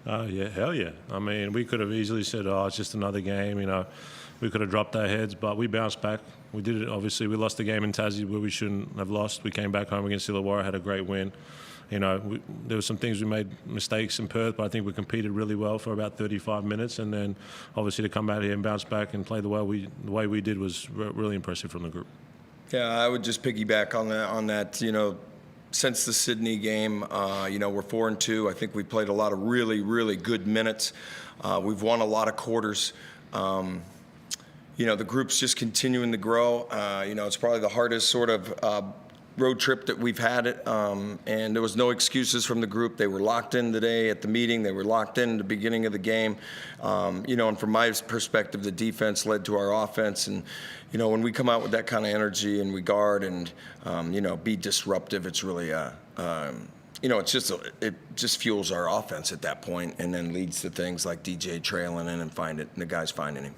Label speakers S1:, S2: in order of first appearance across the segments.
S1: Yeah, hell yeah. I mean, we could have easily said, oh, it's just another game, We could have dropped our heads, but we bounced back. We did it, obviously. We lost the game in Tassie where we shouldn't have lost. We came back home against Illawarra, had a great win. There were some things we made mistakes in Perth, but I think we competed really well for about 35 minutes. And then, obviously, to come out here and bounce back and play the way we did was really impressive from the group.
S2: Yeah, I would just piggyback on that. Since the Sydney game, we're 4-2. I think we played a lot of really, really good minutes. We've won a lot of quarters. The group's just continuing to grow. It's probably the hardest sort of road trip that we've had, and there was no excuses from the group. They were locked in today at the meeting. They were locked in at the beginning of the game. And from my perspective, the defense led to our offense. And, when we come out with that kind of energy and we guard and, be disruptive, it's really, it just fuels our offense at that point and then leads to things like DJ trailing in and the guys finding him.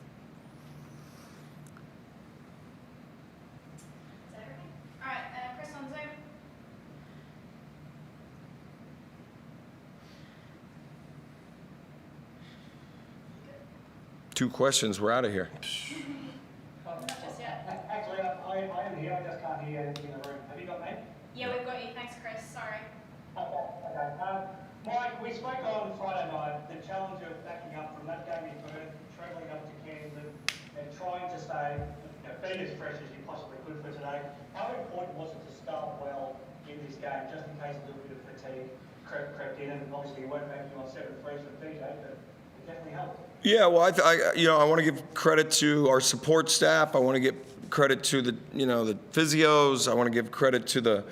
S2: Two questions, we're out of here.
S3: Actually, I am here. I just can't hear anything in the room. Have you got me?
S4: Yeah, we've got you. Thanks, Chris. Sorry.
S3: Okay. Mike, we spoke on Friday night, the challenge of backing up from that game in Perth, travelling up to Cairns and trying to stay, being as fresh as you possibly could for today. How important was it to start well in this game, just in case a little bit of fatigue crept in? And obviously you weren't banking on 7 threes from DJ, but it definitely helped.
S2: Yeah, well, I want to give credit to our support staff. I want to give credit to the physios. I want to give credit to the,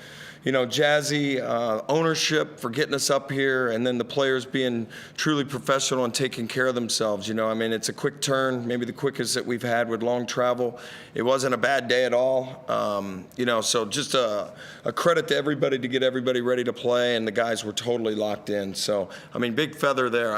S2: Jazzy ownership for getting us up here, and then the players being truly professional and taking care of themselves. It's a quick turn, maybe the quickest that we've had with long travel. It wasn't a bad day at all. So just a credit to everybody to get everybody ready to play, and the guys were totally locked in. So, big feather there.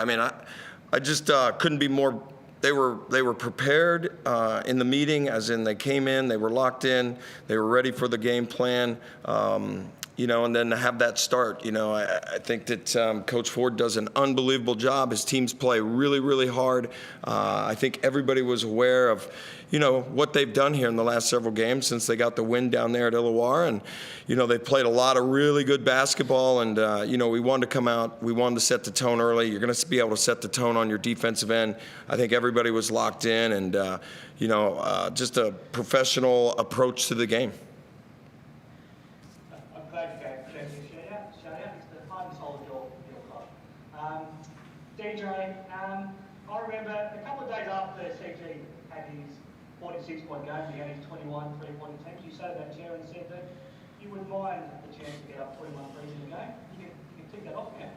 S2: I just couldn't be more. They were prepared in the meeting, as in they came in, they were locked in, they were ready for the game plan, and then to have that start. I think that Coach Ford does an unbelievable job. His teams play really, really hard. I think everybody was aware of, what they've done here in the last several games since they got the win down there at Illawarra. And, they played a lot of really good basketball. And, we wanted to come out. We wanted to set the tone early. You're going to be able to set the tone on your defensive end. I think everybody was locked in and, just a professional approach to the game.
S3: I'm glad you gave shout out. It's the heart and soul of your club. DJ, I remember a couple of days after CG had his 46-point game, he had his 21 3-point attempts. You sat in that chair and said that you wouldn't mind the chance to get up 21 threes in the game. You can tick that off now.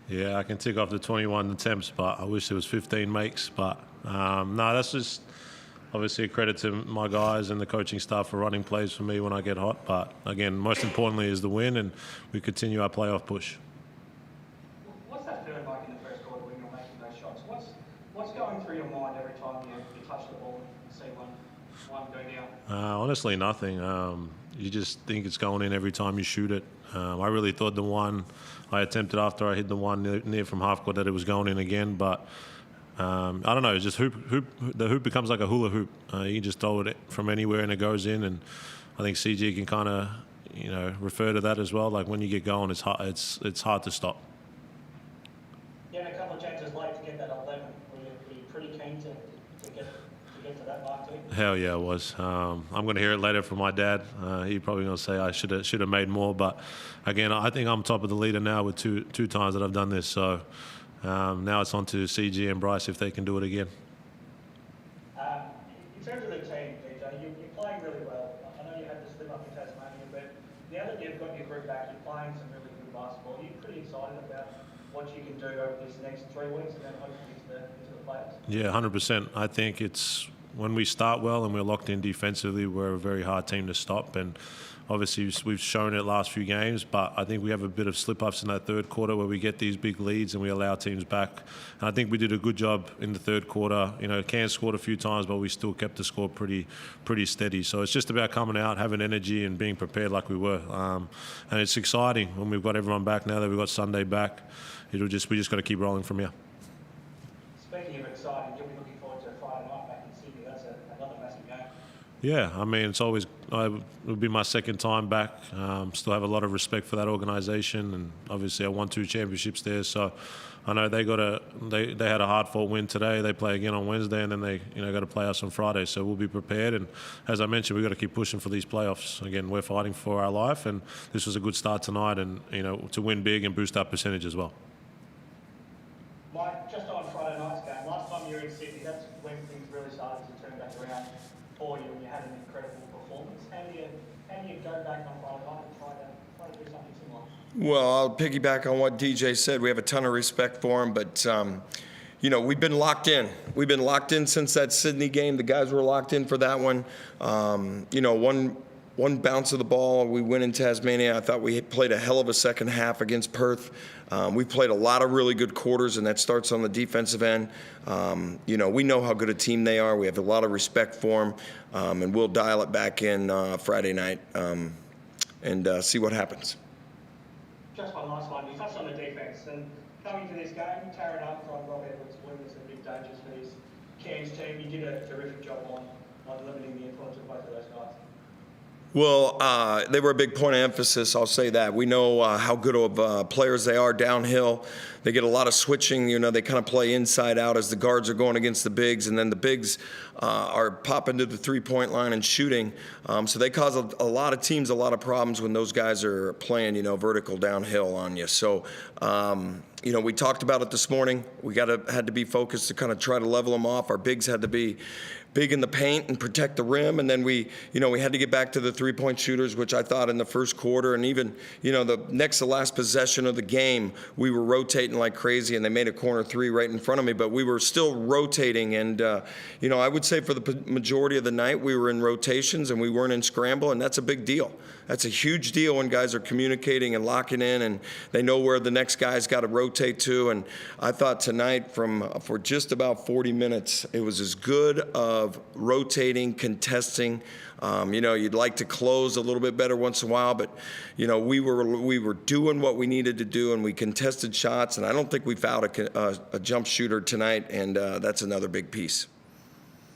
S1: Yeah, I can tick off the 21 attempts, but I wish there was 15 makes. But no, that's just obviously a credit to my guys and the coaching staff for running plays for me when I get hot. But again, most importantly is the win, and we continue our playoff push.
S3: What's that feeling like in the first quarter when you're making those shots? What's going through your mind every time you touch the ball and see one go down?
S1: Honestly, nothing. You just think it's going in every time you shoot it. I really thought the one I attempted after I hit the one near from half court that it was going in again, but I don't know. It's just the hoop becomes like a hula hoop. You can just throw it from anywhere and it goes in, and I think CG can kind of refer to that as well. Like when you get going, it's hard to stop.
S3: You had a couple of chances late to get that 11. Were you pretty keen to get to that mark too?
S1: Hell yeah, I was. I'm going to hear it later from my dad. He's probably going to say I should have made more, but again, I think I'm top of the leader now with two times that I've done this. So now it's on to CG and Bryce if they can do it again.
S3: In terms of the team, DJ, you're playing really well. I know you had to slip up in Tasmania, but now that you've got your group back, you're playing some really good basketball. Are you pretty excited about what you can do over these next 3 weeks and then hopefully into the playoffs?
S1: Yeah, 100%. I think when we start well and we're locked in defensively, we're a very hard team to stop. And obviously, we've shown it last few games, but I think we have a bit of slip-ups in that third quarter where we get these big leads and we allow teams back. And I think we did a good job in the third quarter. Cairns scored a few times, but we still kept the score pretty steady. So it's just about coming out, having energy, and being prepared like we were. And it's exciting when we've got everyone back now that we've got Sunday back. We just got to keep rolling from here.
S3: Speaking of exciting, you'll be looking forward to Friday night back in Sydney. That's another massive game.
S1: Yeah, I mean, it'll be my second time back. Still have a lot of respect for that organisation, and obviously I won 2 championships there. So I know they had a hard-fought win today. They play again on Wednesday, and then they got to play us on Friday. So we'll be prepared. And as I mentioned, we've got to keep pushing for these playoffs. Again, we're fighting for our life, and this was a good start tonight, and to win big and boost our percentage as well.
S3: Mike, just on Friday night's game, last time you were in Sydney, that's when things really started to turn back around for you and you had an incredible performance. How do you go back on Friday night and try to do something similar?
S2: Well, I'll piggyback on what DJ said. We have a ton of respect for him, but we've been locked in. We've been locked in since that Sydney game. The guys were locked in for that one. One bounce of the ball, we went in Tasmania. I thought we played a hell of a second half against Perth. We played a lot of really good quarters, and that starts on the defensive end. We know how good a team they are. We have a lot of respect for them, and we'll dial it back in Friday night and see what happens.
S3: Just one last one. You touched on the defence, and coming to this game, Taryn Armstrong, Rob Edwards-Williams are big dangers for this Cairns team. You did a terrific job on limiting the influence of both of those guys.
S2: Well, they were a big point of emphasis, I'll say that. We know how good of players they are downhill. They get a lot of switching. They kind of play inside out as the guards are going against the bigs, and then the bigs are popping to the three-point line and shooting. So they cause a lot of teams a lot of problems when those guys are playing, vertical downhill on you. So, we talked about it this morning. We had to be focused to kind of try to level them off. Our bigs had to be big in the paint and protect the rim, and then we had to get back to the three-point shooters, which I thought in the first quarter, and even the next to last possession of the game, we were rotating like crazy, and they made a corner three right in front of me, but we were still rotating, and I would say for the majority of the night we were in rotations and we weren't in scramble, and that's a big deal. That's a huge deal when guys are communicating and locking in, and they know where the next guy's got to rotate to. And I thought tonight, for just about 40 minutes, it was as good of rotating, contesting. You'd like to close a little bit better once in a while, but we were doing what we needed to do, and we contested shots. And I don't think we fouled a jump shooter tonight, and that's another big piece.